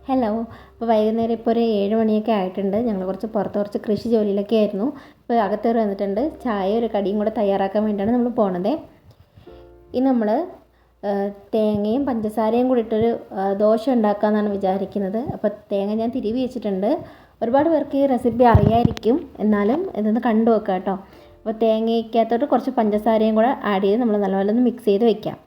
Hello. ഇപ്പോൾ വൈകുന്നേരം ഇപ്പോൾ ഒരു 7 മണിയൊക്കെ ആയിട്ടുണ്ട്. ഞങ്ങൾ കുറച്ച് കൃഷി ജോലിയിലൊക്കെ ആയിരുന്നു. ഇപ്പോൾ അകത്തേറി വന്നിട്ടുണ്ട്. ചായ ഒരു കടിയും കൂടെ തയ്യാറാക്കാൻ വേണ്ടിയാണ് നമ്മൾ പോണത്. ഇന്ന് നമ്മൾ തേങ്ങയും പഞ്ചസാരയും കൂടി ഇട്ടൊരു ദോശ ഉണ്ടാക്കാമെന്നാണ് വിചാരിക്കുന്നത്. അപ്പോൾ തേങ്ങ ഞാൻ തിരുവി വെച്ചിട്ടുണ്ട്. ഒരുപാട് പേർക്ക് ഈ റെസിപ്പി അറിയായിരിക്കും, എന്നാലും ഇതൊന്ന് കണ്ടു വെക്കാം കേട്ടോ. അപ്പോൾ തേങ്ങയ്ക്കകത്തോട്ട് കുറച്ച് പഞ്ചസാരയും കൂടെ ആഡ് ചെയ്ത് നമ്മൾ നല്ലപോലെ ഒന്ന് മിക്സ് ചെയ്ത് വെക്കാം.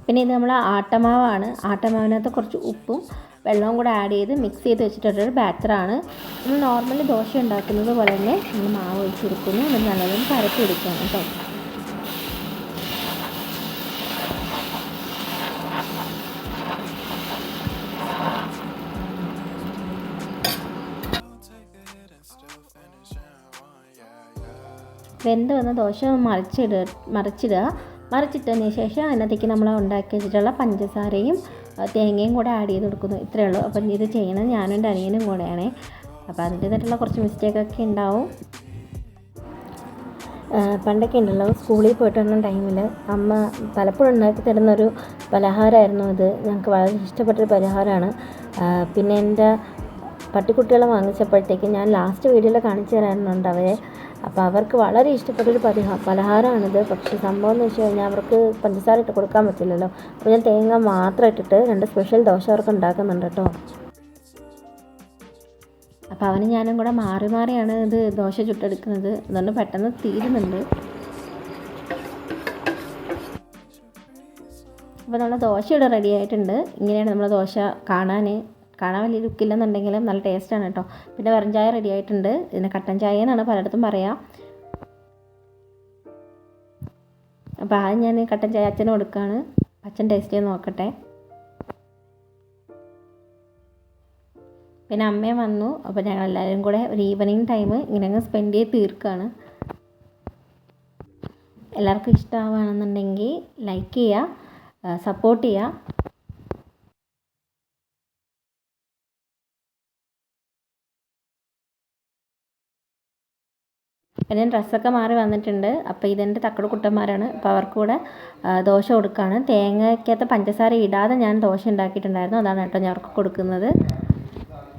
പിന്നെ ഇത് നമ്മൾ ആട്ടമാവാണ്. ആട്ടമാവിനകത്ത് കുറച്ച് ഉപ്പും വെള്ളവും കൂടെ ആഡ് ചെയ്ത് മിക്സ് ചെയ്ത് വെച്ചിട്ടുള്ളൊരു ബാറ്ററാണ്. നമ്മൾ നോർമലി ദോശ ഉണ്ടാക്കുന്നത് പോലെ തന്നെ നമ്മൾ മാവ് ഒഴിച്ചെടുക്കുന്നു. എന്നിട്ട് നല്ലതൊന്ന് പരത്തി എടുക്കണം കേട്ടോ. വെന്ത് വന്ന ദോശ മറിച്ചിട്ടതിന് ശേഷം അതിനകത്തേക്ക് നമ്മൾ ഉണ്ടാക്കി വെച്ചിട്ടുള്ള പഞ്ചസാരയും തേങ്ങയും കൂടെ ആഡ് ചെയ്ത് കൊടുക്കുന്നു. ഇത്രയേ ഉള്ളൂ. അപ്പം ഇത് ചെയ്യണത് ഞാനും എൻ്റെ അനിയനും കൂടെയാണ്. അപ്പോൾ അതിൻ്റേതായിട്ടുള്ള കുറച്ച് മിസ്റ്റേക്കൊക്കെ ഉണ്ടാവും. പണ്ടൊക്കെ ഉണ്ടല്ലോ, സ്കൂളിൽ പോയിട്ട് വന്ന ടൈമിൽ അമ്മ പലപ്പോഴും ഉണ്ടാക്കി തരുന്നൊരു പലഹാരമായിരുന്നു ഇത്. ഞങ്ങൾക്ക് വളരെ ഇഷ്ടപ്പെട്ടൊരു പലഹാരമാണ്. പിന്നെ എൻ്റെ പട്ടിക്കുട്ടികളെ വാങ്ങിച്ചപ്പോഴത്തേക്ക് ഞാൻ ലാസ്റ്റ് വീഡിയോയിൽ കാണിച്ചു തരാനുണ്ട് അവരെ. അപ്പോൾ അവർക്ക് വളരെ ഇഷ്ടപ്പെട്ടൊരു പലഹാരമാണിത്. പക്ഷേ സംഭവം എന്ന് വെച്ച് കഴിഞ്ഞാൽ അവർക്ക് പഞ്ചസാര ഇട്ട് കൊടുക്കാൻ പറ്റില്ലല്ലോ. അപ്പോൾ ഞാൻ തേങ്ങ മാത്രം ഇട്ടിട്ട് 2 സ്പെഷ്യൽ ദോശ അവർക്ക് ഉണ്ടാക്കുന്നുണ്ട് കേട്ടോ. അപ്പോൾ അവനും ഞാനും കൂടെ മാറിയാണ് ഇത് ദോശ ചുട്ടെടുക്കുന്നത്. അതുകൊണ്ട് പെട്ടെന്ന് തീരുന്നുണ്ട്. അപ്പോൾ നമ്മുടെ ദോശ ഇവിടെ റെഡി ആയിട്ടുണ്ട്. ഇങ്ങനെയാണ് നമ്മൾ ദോശ കാണാൻ വലിയ ലുക്കില്ലെന്നുണ്ടെങ്കിലും നല്ല ടേസ്റ്റാണ് കേട്ടോ. പിന്നെ വെറും ചായ റെഡി ആയിട്ടുണ്ട്. ഇതിന് കട്ടൻ ചായ എന്നാണ് പലയിടത്തും പറയാം. അപ്പോൾ ആദ്യം ഞാൻ കട്ടൻ ചായ അച്ഛന് കൊടുക്കുകയാണ്. അച്ഛൻ ടേസ്റ്റ് ചെയ്ത് നോക്കട്ടെ. പിന്നെ അമ്മയും വന്നു. അപ്പോൾ ഞങ്ങളെല്ലാവരും കൂടെ ഒരു ഈവനിങ് ടൈം ഇങ്ങനെ അങ്ങ് സ്പെൻഡ് ചെയ്ത് തീർക്കുകയാണ്. എല്ലാവർക്കും ഇഷ്ടമാവുകയാണെന്നുണ്ടെങ്കിൽ ലൈക്ക് ചെയ്യുക, സപ്പോർട്ട് ചെയ്യുക. ഞാൻ ഡ്രസ്സൊക്കെ മാറി വന്നിട്ടുണ്ട്. അപ്പോൾ ഇതെൻ്റെ തക്കട് കുട്ടന്മാരാണ്. അപ്പോൾ അവർക്ക് കൂടെ ദോശ കൊടുക്കുകയാണ്. തേങ്ങയ്ക്കകത്ത് പഞ്ചസാര ഇടാതെ ഞാൻ ദോശ ഉണ്ടാക്കിയിട്ടുണ്ടായിരുന്നു. അതാണ് കേട്ടോ ഞാൻ അവർക്ക് കൊടുക്കുന്നത്.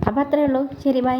അപ്പോൾ അത്രയേ ഉള്ളൂ. ശരി, ബൈ.